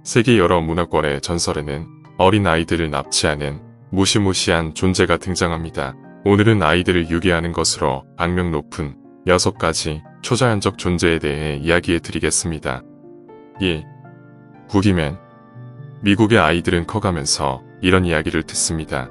세계 여러 문화권의 전설에는 어린 아이들을 납치하는 무시무시한 존재가 등장합니다. 오늘은 아이들을 유괴하는 것으로 악명 높은 6가지 초자연적 존재에 대해 이야기해 드리겠습니다. 1. 부기맨. 미국의 아이들은 커가면서 이런 이야기를 듣습니다.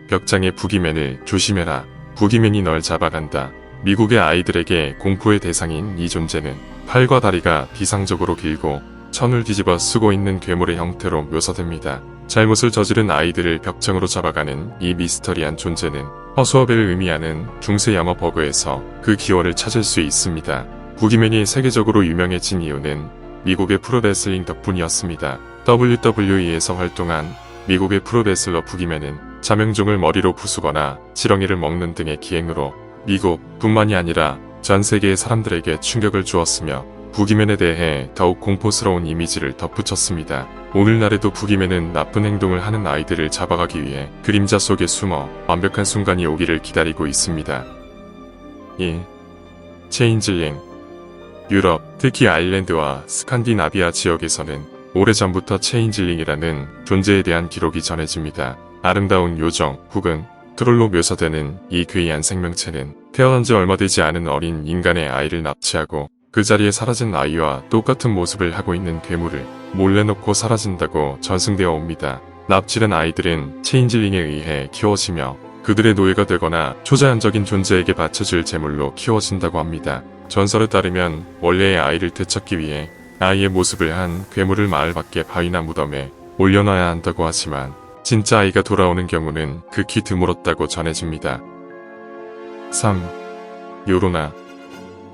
벽장의 부기맨을 조심해라. 부기맨이 널 잡아간다. 미국의 아이들에게 공포의 대상인 이 존재는 팔과 다리가 비상적으로 길고 천을 뒤집어 쓰고 있는 괴물의 형태로 묘사됩니다. 잘못을 저지른 아이들을 벽장으로 잡아가는 이 미스터리한 존재는 허수아비를 의미하는 중세 영어 버그에서 그 기원을 찾을 수 있습니다. 부기맨이 세계적으로 유명해진 이유는 미국의 프로레슬링 덕분이었습니다. WWE에서 활동한 미국의 프로레슬러 부기맨은 자명종을 머리로 부수거나 지렁이를 먹는 등의 기행으로 미국뿐만이 아니라 전 세계의 사람들에게 충격을 주었으며 부기맨에 대해 더욱 공포스러운 이미지를 덧붙였습니다. 오늘날에도 부기맨은 나쁜 행동을 하는 아이들을 잡아가기 위해 그림자 속에 숨어 완벽한 순간이 오기를 기다리고 있습니다. 1. 체인즐링. 유럽, 특히 아일랜드와 스칸디나비아 지역에서는 오래전부터 체인즐링이라는 존재에 대한 기록이 전해집니다. 아름다운 요정 혹은 트롤로 묘사되는 이 괴이한 생명체는 태어난 지 얼마 되지 않은 어린 인간의 아이를 납치하고 그 자리에 사라진 아이와 똑같은 모습을 하고 있는 괴물을 몰래 넣고 사라진다고 전승되어 옵니다. 납치된 아이들은 체인즐링에 의해 키워지며 그들의 노예가 되거나 초자연적인 존재에게 바쳐질 제물로 키워진다고 합니다. 전설에 따르면 원래의 아이를 되찾기 위해 아이의 모습을 한 괴물을 마을 밖의 바위나 무덤에 올려놔야 한다고 하지만 진짜 아이가 돌아오는 경우는 극히 드물었다고 전해집니다. 3. 요로나.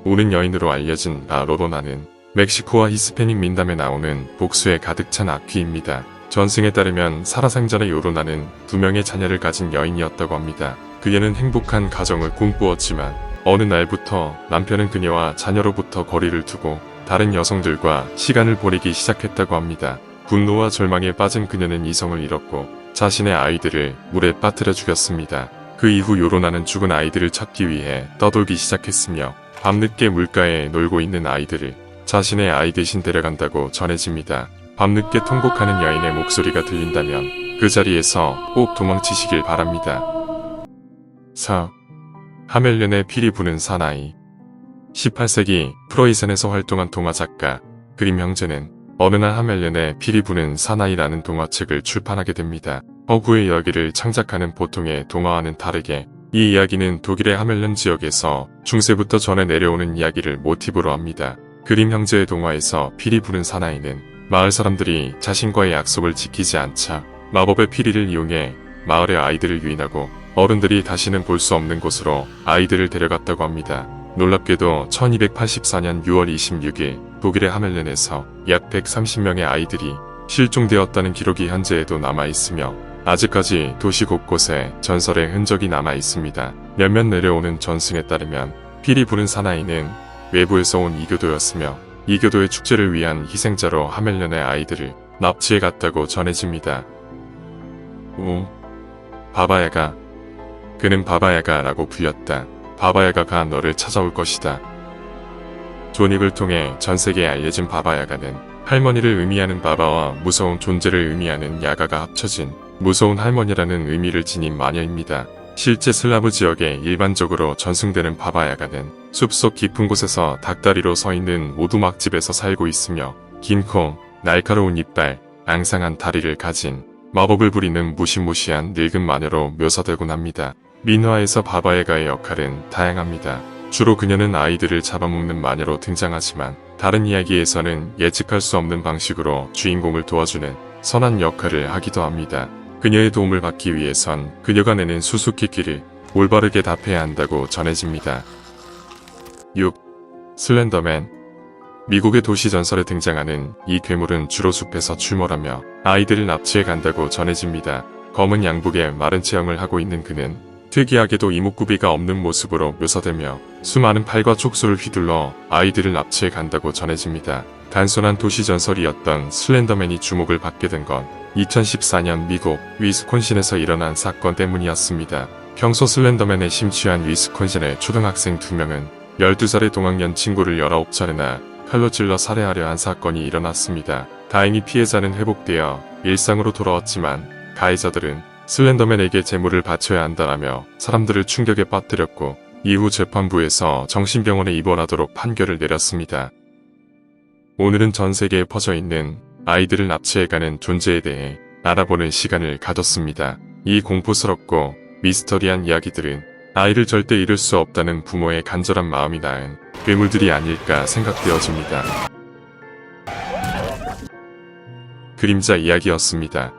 우는 여인으로 알려진 로로나는 멕시코와 히스패닉 민담에 나오는 복수에 가득 찬 악귀입니다. 전승에 따르면 살아생전의 요로나는 2명의 자녀를 가진 여인이었다고 합니다. 그녀는 행복한 가정을 꿈꾸었지만 어느 날부터 남편은 그녀와 자녀로부터 거리를 두고 다른 여성들과 시간을 보내기 시작했다고 합니다. 분노와 절망에 빠진 그녀는 이성을 잃었고 자신의 아이들을 물에 빠뜨려 죽였습니다. 그 이후 요로나는 죽은 아이들을 찾기 위해 떠돌기 시작했으며 밤늦게 물가에 놀고 있는 아이들을 자신의 아이 대신 데려간다고 전해집니다. 밤늦게 통곡하는 여인의 목소리가 들린다면 그 자리에서 꼭 도망치시길 바랍니다. 4. 하멜른의 피리 부는 사나이. 18세기 프로이센에서 활동한 동화작가 그림 형제는 어느 날 하멜른의 피리 부는 사나이라는 동화책을 출판하게 됩니다. 허구의 이야기를 창작하는 보통의 동화와는 다르게 이 이야기는 독일의 하멜른 지역에서 중세부터 전해 내려오는 이야기를 모티브로 합니다. 그림 형제의 동화에서 피리 부는 사나이는 마을 사람들이 자신과의 약속을 지키지 않자 마법의 피리를 이용해 마을의 아이들을 유인하고 어른들이 다시는 볼 수 없는 곳으로 아이들을 데려갔다고 합니다. 놀랍게도 1284년 6월 26일 독일의 하멜른에서 약 130명의 아이들이 실종되었다는 기록이 현재에도 남아있으며 아직까지 도시 곳곳에 전설의 흔적이 남아 있습니다. 몇몇 내려오는 전승에 따르면 피리 부는 사나이는 외부에서 온 이교도였으며 이교도의 축제를 위한 희생자로 하멜른의 아이들을 납치해 갔다고 전해집니다. 5. 바바야가. 그는 바바야가라고 불렸다. 바바야가가 너를 찾아올 것이다. 존입을 통해 전세계에 알려진 바바야가는 할머니를 의미하는 바바와 무서운 존재를 의미하는 야가가 합쳐진 무서운 할머니라는 의미를 지닌 마녀입니다. 실제 슬라브 지역에 일반적으로 전승되는 바바야가는 숲속 깊은 곳에서 닭다리로 서 있는 오두막집에서 살고 있으며 긴 코, 날카로운 이빨, 앙상한 다리를 가진 마법을 부리는 무시무시한 늙은 마녀로 묘사되곤 합니다. 민화에서 바바야가의 역할은 다양합니다. 주로 그녀는 아이들을 잡아먹는 마녀로 등장하지만 다른 이야기에서는 예측할 수 없는 방식으로 주인공을 도와주는 선한 역할을 하기도 합니다. 그녀의 도움을 받기 위해선 그녀가 내는 수수께끼를 올바르게 답해야 한다고 전해집니다. 6. 슬렌더맨. 미국의 도시 전설에 등장하는 이 괴물은 주로 숲에서 출몰하며 아이들을 납치해 간다고 전해집니다. 검은 양복에 마른 체형을 하고 있는 그는 특이하게도 이목구비가 없는 모습으로 묘사되며 수많은 팔과 촉수를 휘둘러 아이들을 납치해 간다고 전해집니다. 단순한 도시 전설이었던 슬렌더맨이 주목을 받게 된 건 2014년 미국 위스콘신에서 일어난 사건 때문이었습니다. 평소 슬렌더맨에 심취한 위스콘신의 초등학생 2명은 12살의 동학년 친구를 19차례나 칼로 찔러 살해하려 한 사건이 일어났습니다. 다행히 피해자는 회복되어 일상으로 돌아왔지만 가해자들은 슬렌더맨에게 재물을 바쳐야 한다라며 사람들을 충격에 빠뜨렸고 이후 재판부에서 정신병원에 입원하도록 판결을 내렸습니다. 오늘은 전 세계에 퍼져 있는 아이들을 납치해가는 존재에 대해 알아보는 시간을 가졌습니다. 이 공포스럽고 미스터리한 이야기들은 아이를 절대 잃을 수 없다는 부모의 간절한 마음이 낳은 괴물들이 아닐까 생각되어집니다. 그림자 이야기였습니다.